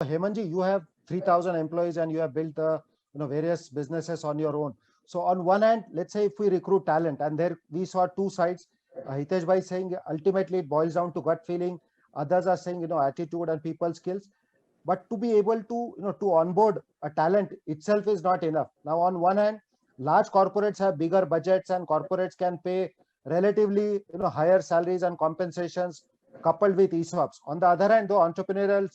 Hemanji, you have 3,000 employees and you have built various businesses on your own. So on one hand, let's say if we recruit talent, and there we saw two sides. Hitesh bhai saying ultimately it boils down to gut feeling. Others are saying attitude and people skills. But to be able to to onboard a talent itself is not enough. Now on one hand, large corporates have bigger budgets and corporates can pay relatively higher salaries and compensations coupled with ESOPs. On the other hand, though, entrepreneurial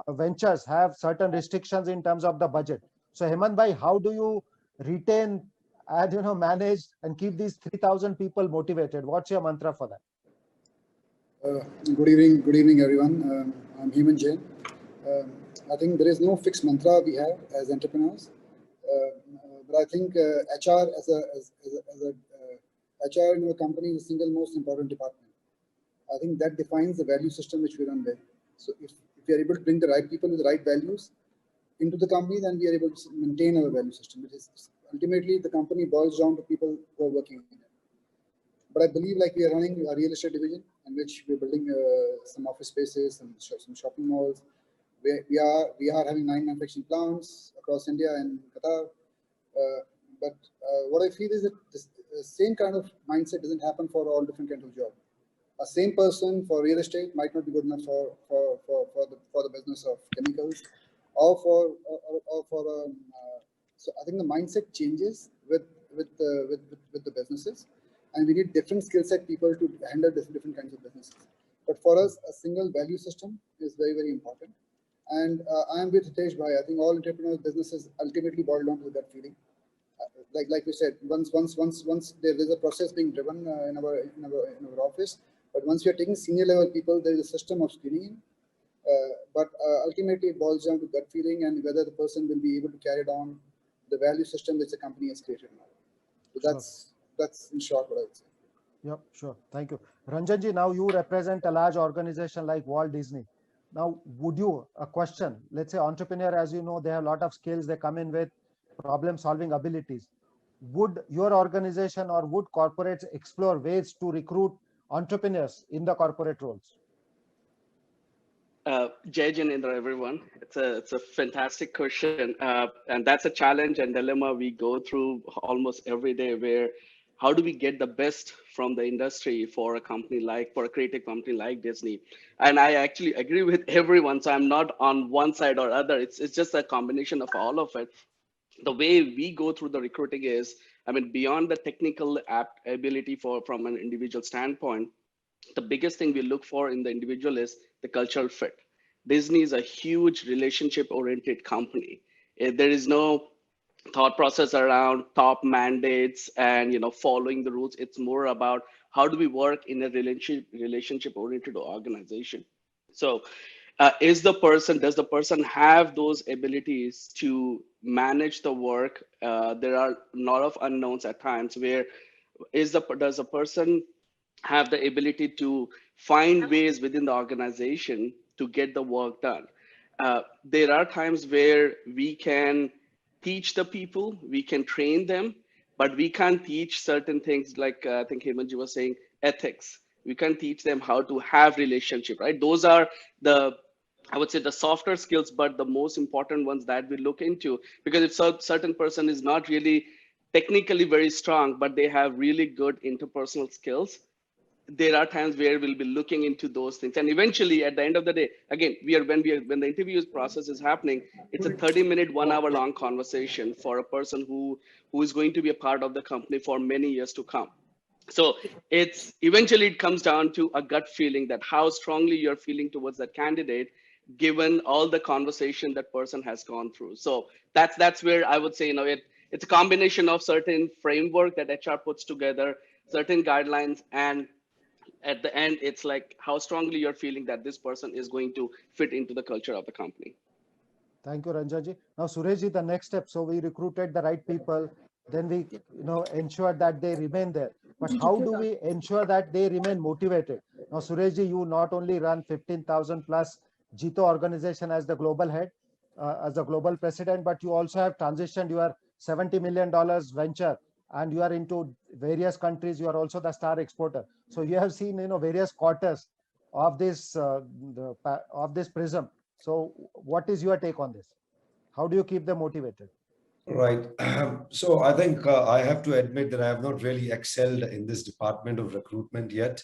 ventures have certain restrictions in terms of the budget. So Hemant bhai, how do you retain and manage and keep these 3,000 people motivated? What's your mantra for that? Good evening, everyone. I'm Heman Jain. I think there is no fixed mantra we have as entrepreneurs, but I think HR HR in a company is the single most important department. I think that defines the value system which we run with. So if we are able to bring the right people with the right values into the company, then we are able to maintain our value system. Which is ultimately the company boils down to people who are working in it. But I believe like we are running a real estate division in which we're building some office spaces, some shopping malls. We are having 9 manufacturing plants across India and Qatar. But what I feel is that the same kind of mindset doesn't happen for all different kinds of jobs. A same person for real estate might not be good enough for the business of chemicals, or for so I think the mindset changes with the businesses, and we need different skill set people to handle different kinds of businesses. But for us, a single value system is very important. And I am with Hitesh Bhai. I think all entrepreneurs businesses ultimately boil down to that feeling. Like we said, once there is a process being driven in our office, but once we are taking senior level people, there is a system of screening. But ultimately, it boils down to gut feeling and whether the person will be able to carry down the value system which the company has created now. So that's in short what I would say. Yep, sure. Thank you. Ranjanji, now you represent a large organization like Walt Disney. Now, would you, a question, let's say entrepreneur, as you know, they have a lot of skills, they come in with problem solving abilities. Would your organization or would corporates explore ways to recruit entrepreneurs in the corporate roles? Jay Janendra, everyone. It's a fantastic question, and that's a challenge and dilemma we go through almost every day. Where how do we get the best from the industry for a creative company like Disney? And I actually agree with everyone, so I'm not on one side or other. It's just a combination of all of it. The way we go through the recruiting is, I mean, beyond the technical ability from an individual standpoint, the biggest thing we look for in the individual is the cultural fit. Disney is a huge relationship oriented company. There is no thought process around top mandates and following the rules. It's more about how do we work in a relationship oriented organization. So does the person have those abilities to manage the work? There are a lot of unknowns at times where does the person have the ability to find ways within the organization to get the work done. There are times where we can teach the people, we can train them, but we can't teach certain things like I think Hemanji was saying, ethics. We can't teach them how to have relationship, right? Those are the I would say the softer skills, but the most important ones that we look into. Because if certain person is not really technically very strong, but they have really good interpersonal skills, there are times where we'll be looking into those things, and eventually at the end of the day, again, when the interview process is happening, it's a 30-minute 1 hour long conversation for a person who is going to be a part of the company for many years to come. So it's eventually it comes down to a gut feeling that how strongly you're feeling towards that candidate given all the conversation that person has gone through. So that's where I would say it's a combination of certain framework that HR puts together, certain guidelines, and at the end, it's like how strongly you're feeling that this person is going to fit into the culture of the company. Thank you, Ranjanji. Now, Sureshji, the next step. So we recruited the right people, then we ensure that they remain there. But how do we ensure that they remain motivated? Now, Sureshji, you not only run 15,000 plus Jito organization as the global head, as the global president, but you also have transitioned your $70 million venture and you are into various countries. You are also the star exporter. So you have seen various quarters of this prism. So what is your take on this? How do you keep them motivated? Right. So I think I have to admit that I have not really excelled in this department of recruitment yet.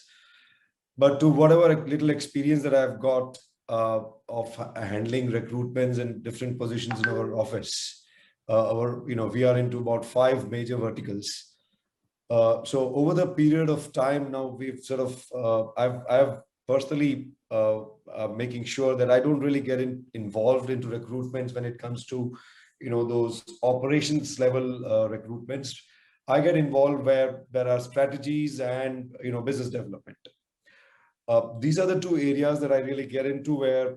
But to whatever little experience that I've got of handling recruitments in different positions in our office, we are into about 5 major verticals. So over the period of time now, we've sort of, I've personally making sure that I don't really get involved into recruitments when it comes to, those operations level recruitments. I get involved where there are strategies and, business development. These are the two areas that I really get into where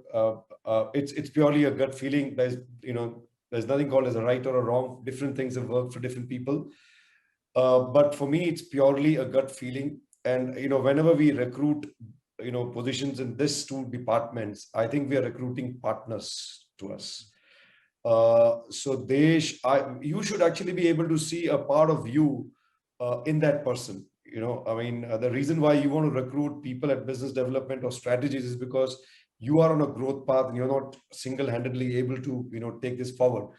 it's purely a gut feeling. There's nothing called as a right or a wrong. Different things have worked for different people. But for me, it's purely a gut feeling. And, whenever we recruit, positions in these two departments, I think we are recruiting partners to us. So you should actually be able to see a part of you in that person. The reason why you want to recruit people at business development or strategies is because you are on a growth path and you're not single-handedly able to, take this forward.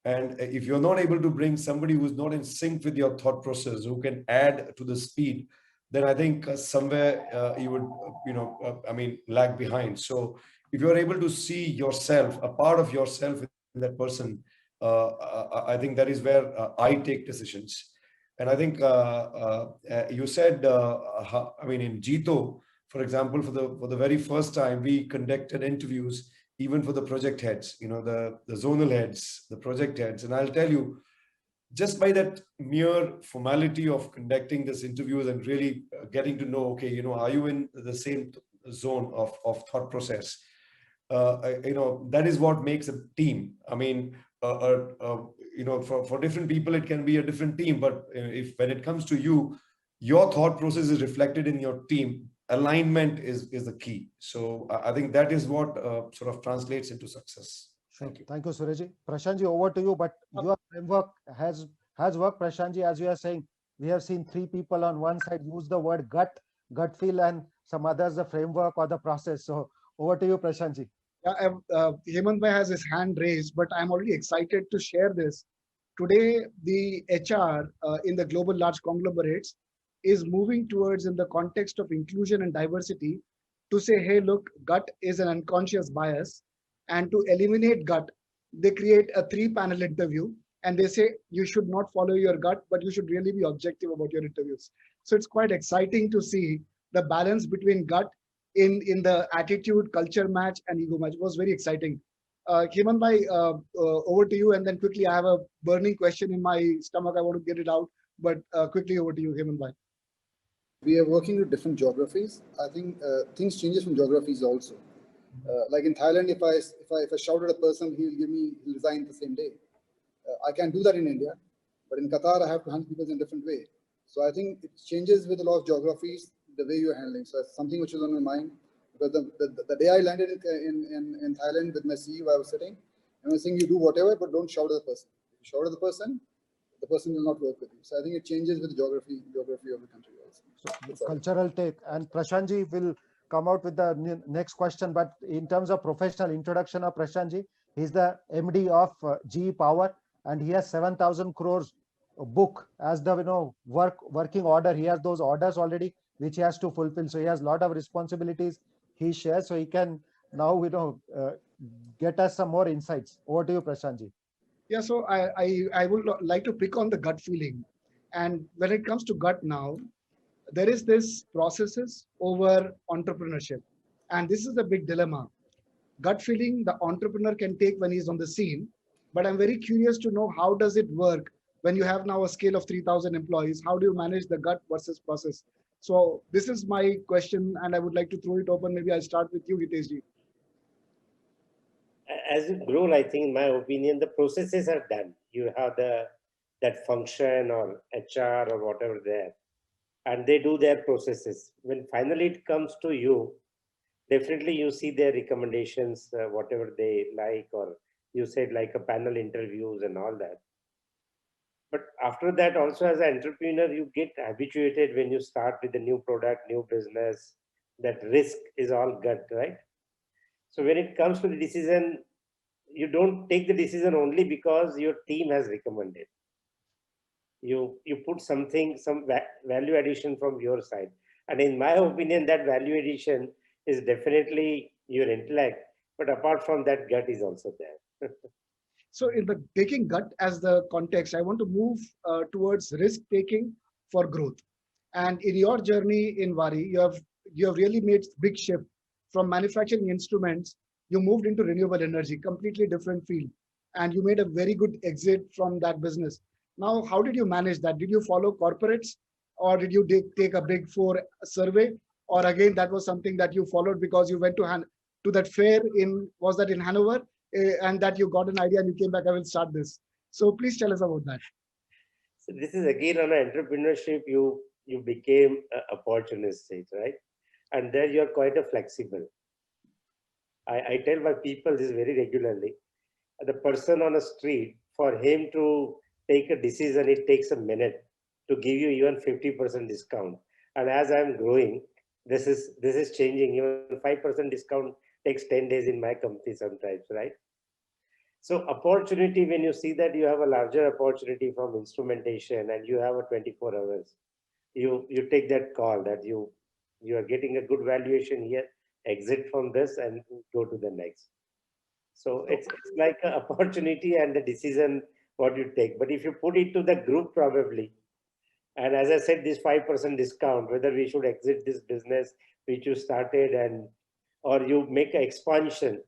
And if you're not able to bring somebody who's not in sync with your thought process, who can add to the speed, then I think somewhere you would, lag behind. So if you're able to see yourself, a part of yourself in that person, I think that is where I take decisions. And I think you said, in Jito, for example, for the very first time, we conducted interviews even for the project heads, the zonal heads, the project heads. And I'll tell you, just by that mere formality of conducting this interviews and really getting to know, okay, are you in the same zone of thought process? That is what makes a team. For different people, it can be a different team, but when it comes to you, your thought process is reflected in your team. Alignment is the key. So I think that is what sort of translates into success. Thank you. Thank you, Surajji. Prashantji, over to you. But your framework has worked, Prashantji, as you are saying. We have seen 3 people on one side use the word gut feel, and some others the framework or the process. So over to you, Prashantji. Yeah, Hemant Bhai has his hand raised, but I'm already excited to share this. Today, the HR in the global large conglomerates is moving towards, in the context of inclusion and diversity, to say, hey, look, gut is an unconscious bias. And to eliminate gut, they create a 3-panel interview. And they say, you should not follow your gut, but you should really be objective about your interviews. So it's quite exciting to see the balance between gut in the attitude, culture match, and ego match. It was very exciting. Hemant Bhai, over to you. And then quickly, I have a burning question in my stomach. I want to get it out. But quickly, over to you, Hemant Bhai. We are working with different geographies. I think things changes from geographies also. Like in Thailand, if I shout at a person, he'll resign the same day. I can do that in India, but in Qatar, I have to handle people in a different way. So I think it changes with a lot of geographies, the way you're handling. So it's something which is on my mind. Because the day I landed in Thailand with my CEO, I was sitting, and I was saying, you do whatever, but don't shout at the person. If you shout at the person will not work with you. So I think it changes with the geography of the country also. So cultural take. And Prashantji will come out with the next question. But in terms of professional introduction of Prashantji, he's the MD of GE Power, and he has 7,000 crores book as the working order. He has those orders already, which he has to fulfill. So he has a lot of responsibilities he shares. So he can now get us some more insights. Over to you, Prashantji. Yeah, so I would like to pick on the gut feeling. And when it comes to gut now, there is this processes over entrepreneurship. And this is a big dilemma. Gut feeling, the entrepreneur can take when he's on the scene. But I'm very curious to know, how does it work when you have now a scale of 3,000 employees? How do you manage the gut versus process? So this is my question, and I would like to throw it open. Maybe I'll start with you, Hiteshji. As you grow, I think, in my opinion, the processes are done. You have that function or HR or whatever there, and they do their processes. When finally it comes to you, definitely you see their recommendations, whatever they like, or you said like a panel interviews and all that. But after that, also as an entrepreneur, you get habituated when you start with a new product, new business, that risk is all gut, right? So when it comes to the decision, you don't take the decision only because your team has recommended. You put something, some value addition from your side. And in my opinion, that value addition is definitely your intellect. But apart from that, gut is also there. So in the taking gut as the context, I want to move towards risk taking for growth. And in your journey in Wari, you have really made big shift from manufacturing instruments. You moved into renewable energy, completely different field, and you made a very good exit from that business. Now, how did you manage that? Did you follow corporates, or did you take a big four survey, or again that was something that you followed because you went to that fair in, was that in Hanover, and that you got an idea and you came back, I will start this. So please tell us about that. So this is again on entrepreneurship. You became opportunistic, right? And there you are quite a flexible. I tell my people this very regularly. The person on the street, for him to take a decision, it takes a minute to give you even 50% discount. And as I'm growing, this is changing. Even 5% discount takes 10 days in my company sometimes, right? So opportunity, when you see that you have a larger opportunity from instrumentation and you have a 24 hours, you take that call that you are getting a good valuation here, exit from this and go to the next. So it's like an opportunity and the decision what you take. But if you put it to the group probably, and as I said, this 5% discount, whether we should exit this business which you started and or you make an expansion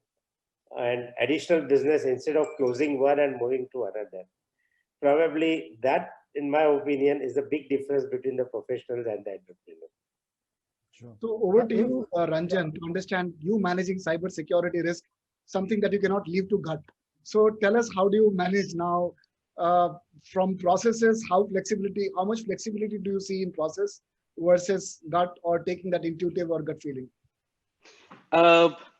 and additional business instead of closing one and moving to another. Probably that, in my opinion, is the big difference between the professionals and the entrepreneurs. Sure. So over to you, Ranjan, to understand you managing cyber security risk, something that you cannot leave to gut. So tell us, how do you manage now from processes? How much flexibility do you see in process versus gut, or taking that intuitive or gut feeling?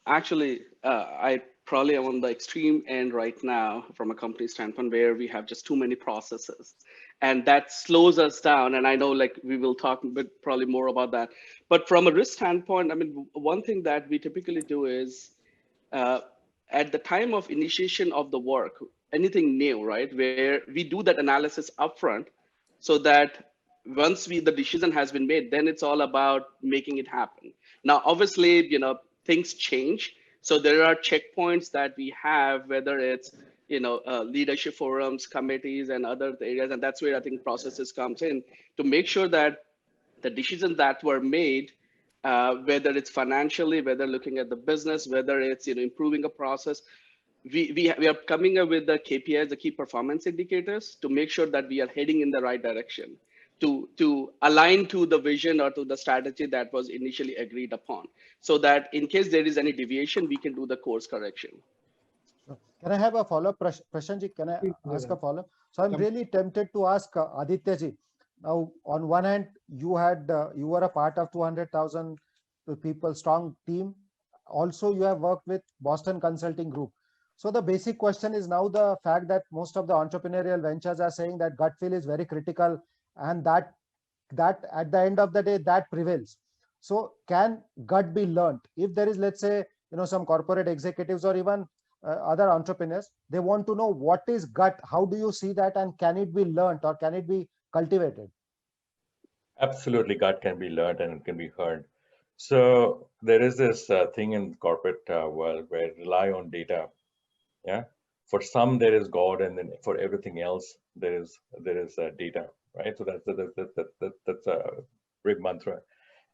Actually, I probably am on the extreme end right now from a company standpoint where we have just too many processes, and that slows us down. And I know, like, we will talk a bit probably more about that. But from a risk standpoint, I mean, one thing that we typically do is at the time of initiation of the work, anything new, right, where we do that analysis upfront, so that once the decision has been made, then it's all about making it happen. Now, obviously, things change. So there are checkpoints that we have, whether it's, leadership forums, committees, and other areas. And that's where I think processes comes in to make sure that the decisions that were made, whether it's financially, whether looking at the business, whether it's, improving a process, we are coming up with the KPIs, the key performance indicators, to make sure that we are heading in the right direction, to align to the vision or to the strategy that was initially agreed upon, so that in case there is any deviation, we can do the course correction. Can I have a follow-up, Prashantji? Can I ask a follow-up? So I'm really tempted to ask Adityaji. Now, on one hand, you were a part of 200,000 people strong team. Also, you have worked with Boston Consulting Group. So the basic question is now the fact that most of the entrepreneurial ventures are saying that gut feel is very critical, and that at the end of the day, that prevails. So can gut be learned? If there is, let's say, some corporate executives or even other entrepreneurs, they want to know what is gut, how do you see that, and can it be learned or can it be cultivated? Absolutely, gut can be learned and it can be heard. So there is this thing in corporate world where rely on data. Yeah, for some there is God, and then for everything else there is data, right? So that's a big mantra.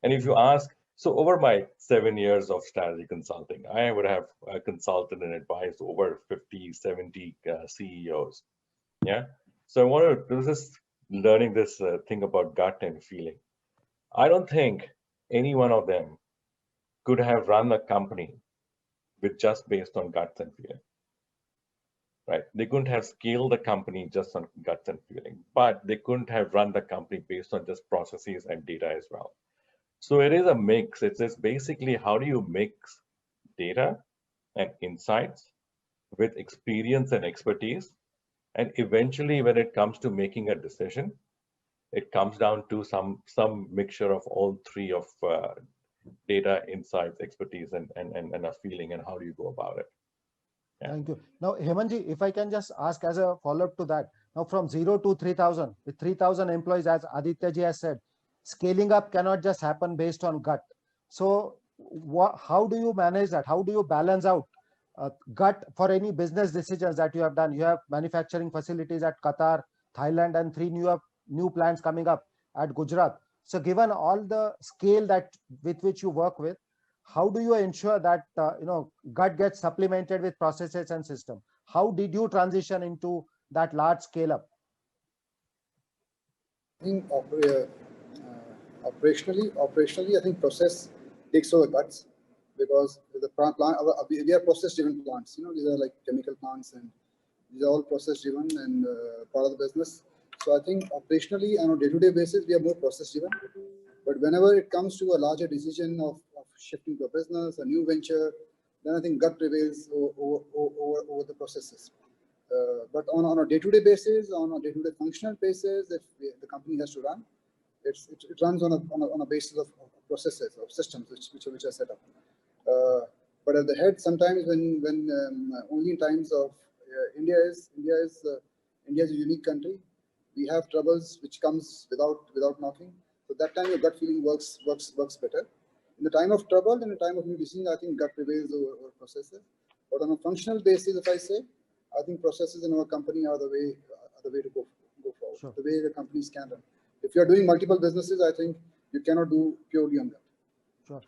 And if you ask, so over my 7 years of strategy consulting, I would have consulted and advised over 50, 70 CEOs. Yeah. So I want to do this, learning this thing about gut and feeling. I don't think any one of them could have run a company with just based on guts and feeling. Right? They couldn't have scaled the company just on guts and feeling, but they couldn't have run the company based on just processes and data as well. So it is a mix. It's basically, how do you mix data and insights with experience and expertise? And eventually, when it comes to making a decision, it comes down to some mixture of all three of data, insights, expertise, and a feeling, and how do you go about it? Yeah. Thank you. Now, Hemanji, if I can just ask as a follow-up to that, now from 0 to 3,000, with 3,000 employees, as Aditya ji has said, scaling up cannot just happen based on gut. So how do you manage that? How do you balance out gut for any business decisions that you have done? You have manufacturing facilities at Qatar, Thailand, and 3 new plants coming up at Gujarat. So given all the scale that with which you work with, how do you ensure that gut gets supplemented with processes and system? How did you transition into that large scale up? I think operationally, I think process takes over guts, because the plant, we are process-driven plants. These are like chemical plants, and these are all process-driven and part of the business. So I think operationally, on a day-to-day basis, we are more process-driven. But whenever it comes to a larger decision of shifting to a business, a new venture, then I think gut prevails over the processes. But on a day-to-day basis, on a day-to-day functional basis, if the company has to run, it runs on a basis of processes, of systems which are set up. But at the head, sometimes when only in times of India is a unique country. We have troubles which comes without knocking. So that time your gut feeling works better. In the time of trouble, in the time of new decision, I think gut prevails over processes. But on a functional basis, if I say, I think processes in our company are the way to go forward. Sure. The way the companies can run. If you are doing multiple businesses, I think you cannot do purely on that. Sure.